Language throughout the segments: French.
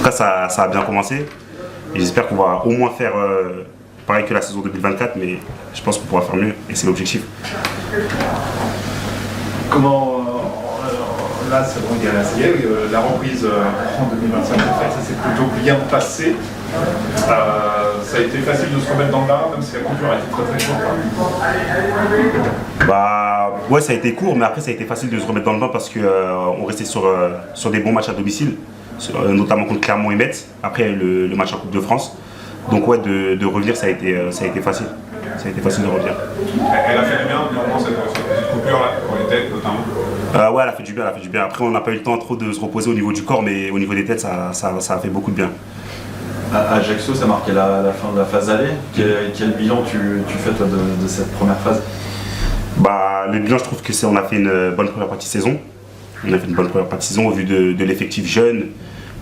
tout cas, ça a bien commencé. Et j'espère qu'on va au moins faire pareil que la saison 2024, mais je pense qu'on pourra faire mieux et c'est l'objectif. Comment là, c'est bon, il y a la reprise en 2025, ça s'est plutôt bien passé. Ça a été facile de se remettre dans le bain, même si la coupure a été très courte. Bah ouais, ça a été court, mais après ça a été facile de se remettre dans le bain parce qu'on restait sur des bons matchs à domicile, notamment contre Clermont et Metz, après le match en Coupe de France. Donc ouais, de revenir, ça a été facile. Ça a été facile de revenir. Elle a fait du bien, néanmoins, cette petite coupure-là, pour les têtes notamment. Ouais, elle a fait du bien. Après, on n'a pas eu le temps trop de se reposer au niveau du corps, mais au niveau des têtes, ça a fait beaucoup de bien. À Ajaccio, ça marquait la fin de la phase aller. Quel bilan tu fais toi de cette première phase? Bah, le bilan, je trouve que on a fait une bonne première partie de saison. On a fait une bonne première partie de saison au vu de l'effectif jeune,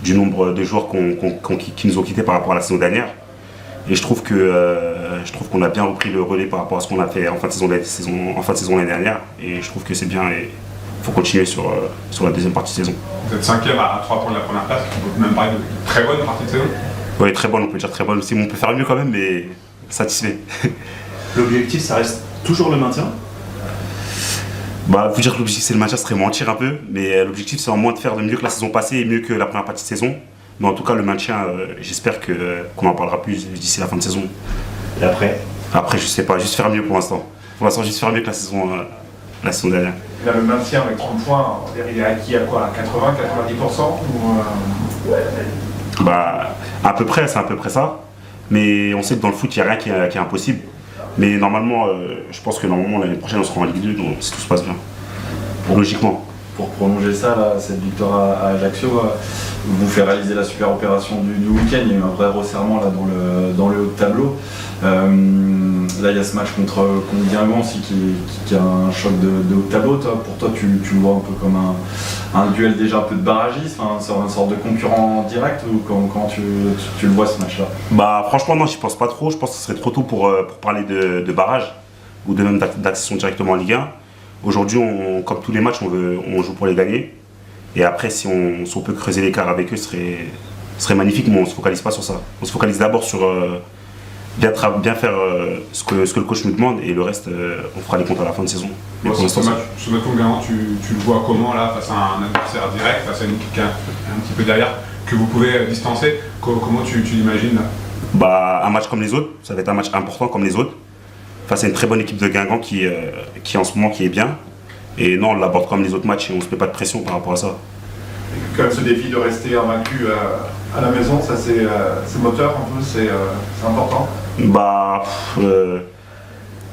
du nombre de joueurs qui nous ont quittés par rapport à la saison dernière. Et je trouve qu'on a bien repris le relais par rapport à ce qu'on a fait en fin de saison l'année dernière. Et je trouve que c'est bien et il faut continuer sur la deuxième partie de saison. Vous êtes 5e à 3 points de la première place, on peut même parler de très bonne partie de saison. Oui, très bonne, on peut dire très bonne aussi. On peut faire mieux quand même, mais satisfait. L'objectif, ça reste toujours le maintien? Bah, faut dire que l'objectif c'est le maintien, ce serait mentir un peu, mais l'objectif c'est en moins de faire de mieux que la saison passée et mieux que la première partie de saison. Mais en tout cas, le maintien, j'espère qu'on en parlera plus d'ici la fin de saison. Et après? Après, je sais pas, juste faire mieux pour l'instant. Pour l'instant, juste faire mieux que la saison dernière. Là, le maintien avec 30 points, il est acquis à quoi? À 80-90% ou Bah, à peu près, c'est à peu près ça. Mais on sait que dans le foot, il n'y a rien qui est impossible. Mais normalement, je pense que normalement l'année prochaine, on sera en Ligue 2, donc si tout se passe bien. Logiquement. Pour prolonger ça, là, cette victoire à Ajaccio, vous fait réaliser la super opération du week-end. Il y a eu un vrai resserrement là, dans le haut de tableau. Là, il y a ce match contre Guingamp aussi qui a un choc de haut de tableau. Pour toi, tu le vois un peu comme un duel déjà un peu de barragiste, une sorte de concurrent direct, ou comment tu le vois ce match-là? Bah, franchement, non, j'y pense pas trop. Je pense que ce serait trop tôt pour parler de barrage ou de même d'accession directement en Ligue 1. Aujourd'hui, comme tous les matchs, on joue pour les gagner. Et après, si on peut creuser l'écart avec eux, ce serait magnifique, mais on ne se focalise pas sur ça. On se focalise d'abord sur bien faire ce que le coach nous demande, et le reste, on fera les comptes à la fin de saison. Mais ce match contre Guingamp, tu le vois comment là, face à un adversaire direct, face à une équipe qui est un petit peu derrière, que vous pouvez distancer? Comment tu l'imagines là? Bah, un match comme les autres, ça va être un match important comme les autres. Face à une très bonne équipe de Guingamp qui en ce moment qui est bien. Et non, on l'aborde comme les autres matchs et on ne se met pas de pression par rapport à ça. Quand même ce défi de rester invaincu à la maison, ça c'est moteur un peu, c'est important. Bah,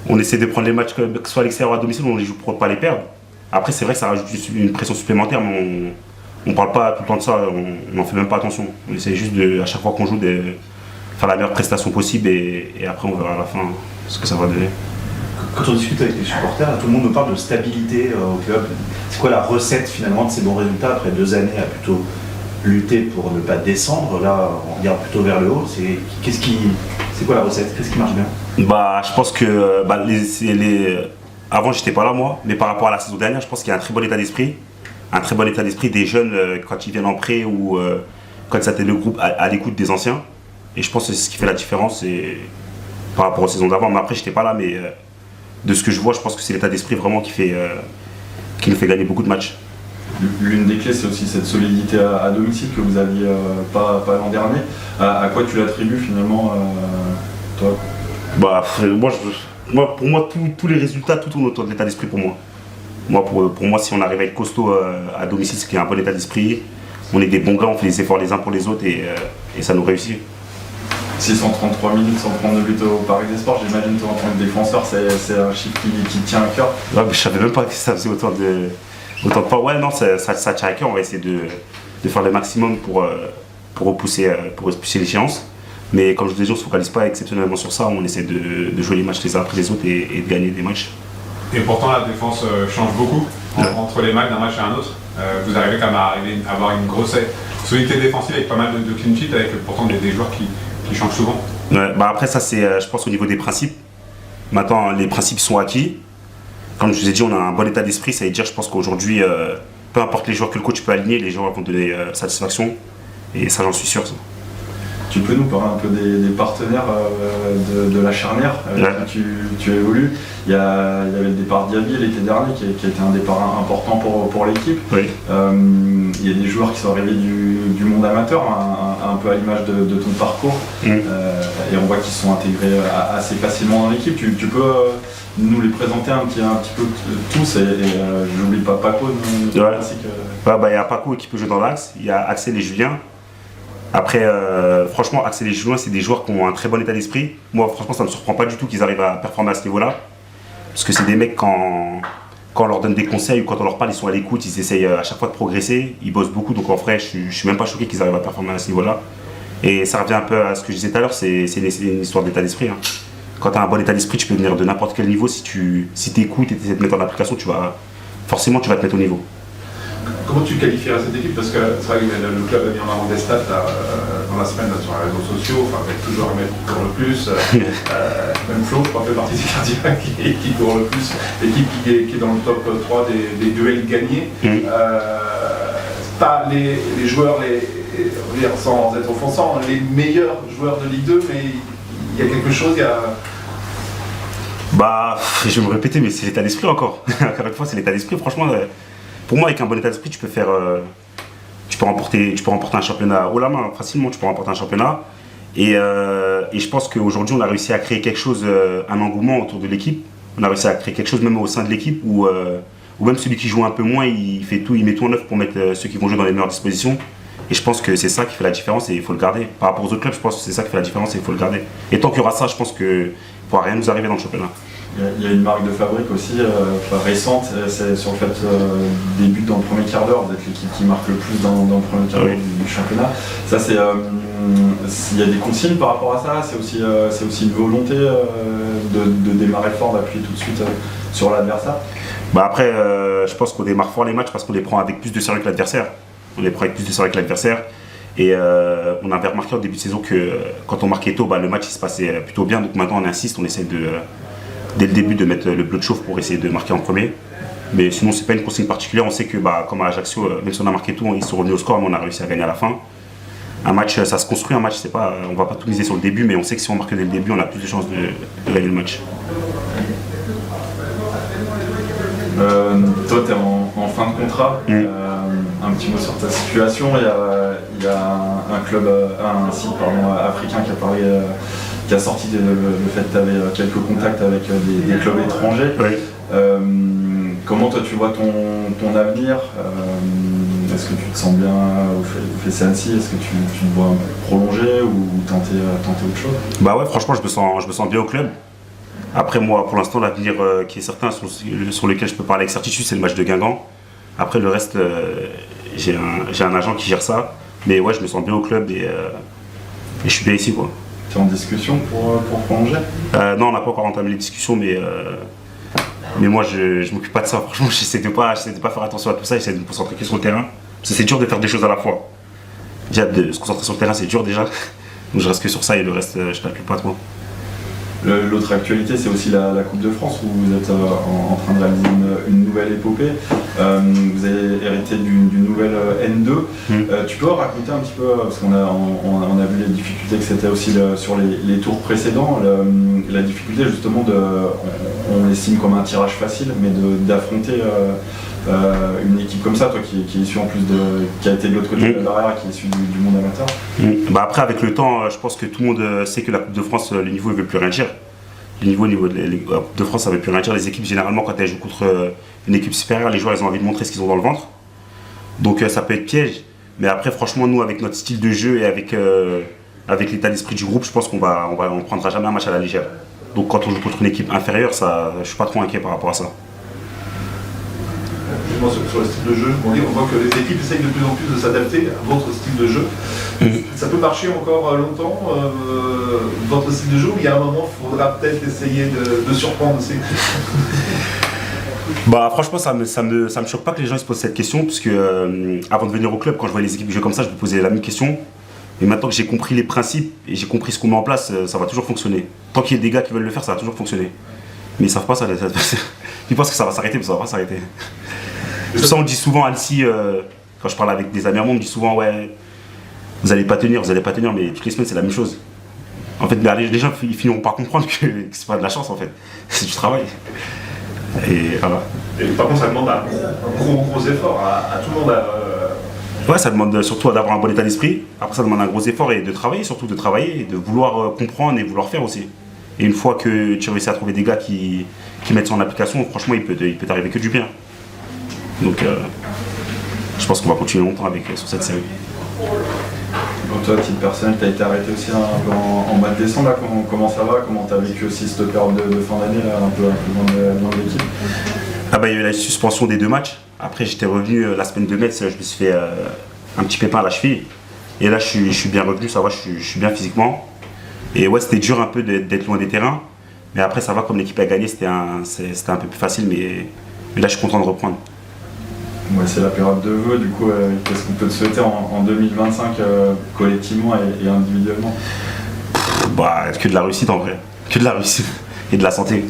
on essaie de prendre les matchs, que ce soit à l'extérieur ou à domicile, on les joue pour ne pas les perdre. Après, c'est vrai que ça rajoute une pression supplémentaire, mais on ne parle pas tout le temps de ça, on n'en fait même pas attention. On essaie juste à chaque fois qu'on joue de faire la meilleure prestation possible et après on verra à la fin ce que ça va donner. Quand on discute avec les supporters, tout le monde nous parle de stabilité au club. C'est quoi la recette finalement de ces bons résultats après 2 années à plutôt lutter pour ne pas descendre? Là, on regarde plutôt vers le haut. C'est quoi la recette? Qu'est-ce qui marche bien? Bah, je pense que avant, j'étais pas là moi, mais par rapport à la saison dernière, je pense qu'il y a un très bon état d'esprit. Un très bon état d'esprit des jeunes quand ils viennent en prêt ou quand ça le groupe à l'écoute des anciens. Et je pense que c'est ce qui fait la différence par rapport aux saisons d'avant. Mais après, j'étais pas là, mais de ce que je vois, je pense que c'est l'état d'esprit vraiment qui nous fait gagner beaucoup de matchs. L'une des clés, c'est aussi cette solidité à domicile que vous aviez pas l'an dernier. À quoi tu l'attribues finalement, toi? Bah, pour moi, tous les résultats, tout tourne autour de l'état d'esprit pour moi. Pour moi, si on arrive à être costaud à domicile, c'est qu'il y a un bon état d'esprit. On est des bons gars, on fait des efforts les uns pour les autres et ça nous réussit. 633 minutes sans prendre de but au Paris des Sports, j'imagine toi en tant que défenseur, c'est un chiffre qui tient à cœur. Ouais, mais je savais même pas que ça faisait autant de pas. Ouais, non, ça tient à cœur. On va essayer de faire le maximum pour repousser l'échéance. Mais comme je vous l'ai dit, on ne se focalise pas exceptionnellement sur ça. On essaie de jouer les matchs les uns après les autres et de gagner des matchs. Et pourtant, la défense change beaucoup entre les matchs d'un match et un autre. Vous arrivez quand même à avoir une grosse solidité défensive avec pas mal de clean sheet, avec pourtant des joueurs qui changent souvent. Ouais, bah après, ça, c'est, je pense, au niveau des principes. Maintenant, les principes sont acquis. Comme je vous ai dit, on a un bon état d'esprit. Ça veut dire, je pense qu'aujourd'hui, peu importe les joueurs que le coach peut aligner, les joueurs vont donner satisfaction. Et ça, j'en suis sûr. Ça. Tu peux nous parler un peu des partenaires de la charnière avec qui tu évolues. Il y avait le départ Diaby l'été dernier qui était un départ important pour l'équipe. Oui. Il y a des joueurs qui sont arrivés du monde amateur, un peu à l'image de ton parcours. Et on voit qu'ils sont intégrés assez facilement dans l'équipe. Tu peux nous les présenter un petit peu tous et je n'oublie pas Paco. Il y a Paco qui peut jouer dans l'axe, il y a Axel et Julien. Après, franchement, Axel et Julien, c'est des joueurs qui ont un très bon état d'esprit. Moi, franchement, ça ne me surprend pas du tout qu'ils arrivent à performer à ce niveau-là. Parce que c'est des mecs, quand on leur donne des conseils ou quand on leur parle, ils sont à l'écoute, ils essayent à chaque fois de progresser, ils bossent beaucoup. Donc en vrai, je suis même pas choqué qu'ils arrivent à performer à ce niveau-là. Et ça revient un peu à ce que je disais tout à l'heure, c'est une histoire d'état d'esprit. Hein. Quand tu as un bon état d'esprit, tu peux venir de n'importe quel niveau. Si tu écoutes et tu essaies de mettre en application, forcément, tu vas te mettre au niveau. Comment tu qualifierais cette équipe? Parce que c'est vrai que le club a mis en avant des stats dans la semaine sur les réseaux sociaux, avec toujours un mec qui court le plus, même Flo, je crois, fait partie des gardiens qui court le plus, l'équipe qui est dans le top 3 des duels gagnés. Pas les joueurs, sans être offensant, les meilleurs joueurs de Ligue 2, mais il y a quelque chose, je vais me répéter, mais c'est l'état d'esprit encore. Encore une fois, c'est l'état d'esprit, franchement. Pour moi, avec un bon état d'esprit, tu peux remporter un championnat haut la main, facilement, tu peux remporter un championnat. Et je pense qu'aujourd'hui, on a réussi à créer quelque chose, un engouement autour de l'équipe. On a réussi à créer quelque chose même au sein de l'équipe où même celui qui joue un peu moins, il met tout en œuvre pour mettre ceux qui vont jouer dans les meilleures dispositions. Et je pense que c'est ça qui fait la différence et il faut le garder. Par rapport aux autres clubs, je pense que c'est ça qui fait la différence et il faut le garder. Et tant qu'il y aura ça, je pense qu'il ne pourra rien nous arriver dans le championnat. Il y a une marque de fabrique aussi récente, c'est sur le fait des buts dans le premier quart d'heure, d'être l'équipe qui marque le plus dans le premier quart d'heure du championnat. Ça, il y a des consignes par rapport à ça, c'est aussi une volonté de démarrer fort, d'appuyer tout de suite sur l'adversaire. Après, je pense qu'on démarre fort les matchs parce qu'on les prend avec plus de sérieux que l'adversaire. Et on avait remarqué au début de saison que quand on marquait tôt, le match il se passait plutôt bien. Donc maintenant on insiste, on essaie dès le début de mettre le bleu de chauffe pour essayer de marquer en premier. Mais sinon c'est pas une consigne particulière, on sait que comme à Ajaccio, même si on a marqué tout, ils sont revenus au score mais on a réussi à gagner à la fin. Un match, ça se construit, un match, on va pas tout miser sur le début, mais on sait que si on marque dès le début, on a plus de chances de gagner le match. Toi tu es en fin de contrat. Un petit mot sur ta situation, il y a un site africain qui a sorti le fait que tu avais quelques contacts avec des clubs étrangers. Oui. Comment toi tu vois ton avenir? Est-ce que tu te sens bien au FC Annecy? Est-ce que tu te vois prolonger ou tenter autre chose? Franchement je me sens bien au club. Après moi pour l'instant l'avenir qui est certain sur lequel je peux parler avec certitude c'est le match de Guingamp. Après le reste j'ai un agent qui gère ça. Mais ouais je me sens bien au club et je suis bien ici quoi. Tu es en discussion pour prolonger? Non on n'a pas encore entamé les discussions mais moi je m'occupe pas de ça. Franchement j'essaie de pas faire attention à tout ça, j'essaie de me concentrer que sur le terrain. Parce que c'est dur de faire des choses à la fois. Déjà de se concentrer sur le terrain c'est dur déjà. Donc je reste que sur ça et le reste je calcule pas trop. L'autre actualité, c'est aussi la Coupe de France où vous êtes en train de réaliser une nouvelle épopée. Vous avez hérité d'une nouvelle N2. Tu peux raconter un petit peu, parce qu'on a vu les difficultés que c'était aussi sur les tours précédents, la difficulté justement on l'estime comme un tirage facile, mais d'affronter une équipe comme ça, toi qui est issue en plus qui a été de l'autre côté de la barrière, qui est issue du monde amateur. Après avec le temps, je pense que tout le monde sait que la Coupe de France, le niveau ne veut plus rien dire. Le niveau de la Coupe de France, ça ne veut plus rien dire. Les équipes généralement quand elles jouent contre une équipe supérieure, les joueurs ils ont envie de montrer ce qu'ils ont dans le ventre. Donc ça peut être piège. Mais après franchement nous avec notre style de jeu et avec l'état d'esprit du groupe, je pense qu'on prendra jamais un match à la légère. Donc quand on joue contre une équipe inférieure, je suis pas trop inquiet par rapport à ça. Sur le style de jeu, on voit que les équipes essayent de plus en plus de s'adapter à votre style de jeu. Ça peut marcher encore longtemps, votre style de jeu, ou il y a un moment, il faudra peut-être essayer de surprendre aussi. Franchement, ça me choque pas que les gens se posent cette question, parce que avant de venir au club, quand je voyais les équipes jouer comme ça, je me posais la même question. Et maintenant que j'ai compris les principes et j'ai compris ce qu'on met en place, ça va toujours fonctionner. Tant qu'il y a des gars qui veulent le faire, ça va toujours fonctionner. Mais ils savent pas ça. Ils pensent que ça va s'arrêter, mais ça va pas s'arrêter. Ça on dit souvent à Annecy, quand je parle avec des amis, on me dit souvent ouais, vous allez pas tenir, mais toutes les semaines c'est la même chose. En fait, les gens ils finiront par comprendre que c'est pas de la chance en fait, c'est du travail. Et voilà. Et par contre, ça demande un gros effort à tout le monde. Ouais, ça demande surtout d'avoir un bon état d'esprit. Après, ça demande un gros effort et de travailler, surtout de travailler, et de vouloir comprendre et vouloir faire aussi. Et une fois que tu réussis à trouver des gars qui mettent ça en application, franchement, il peut t'arriver que du bien. Donc, je pense qu'on va continuer longtemps sur cette série. Donc toi, à titre personnel, tu as été arrêté aussi un peu en mois de décembre. Là, comment ça va? Comment tu as vécu aussi cette période de fin d'année, un peu loin de l'équipe? Ah bah, il y a eu la suspension des 2 matchs. Après, j'étais revenu la semaine de Metz, je me suis fait un petit pépin à la cheville. Et là, je suis bien revenu, ça va, je suis bien physiquement. Et ouais, c'était dur un peu d'être loin des terrains. Mais après, ça va, comme l'équipe a gagné, c'était un peu plus facile. Mais là, je suis content de reprendre. Ouais, c'est la période de vœux, du coup, qu'est-ce qu'on peut te souhaiter en 2025 collectivement et individuellement? Bah, que de la réussite en vrai. Que de la réussite et de la santé.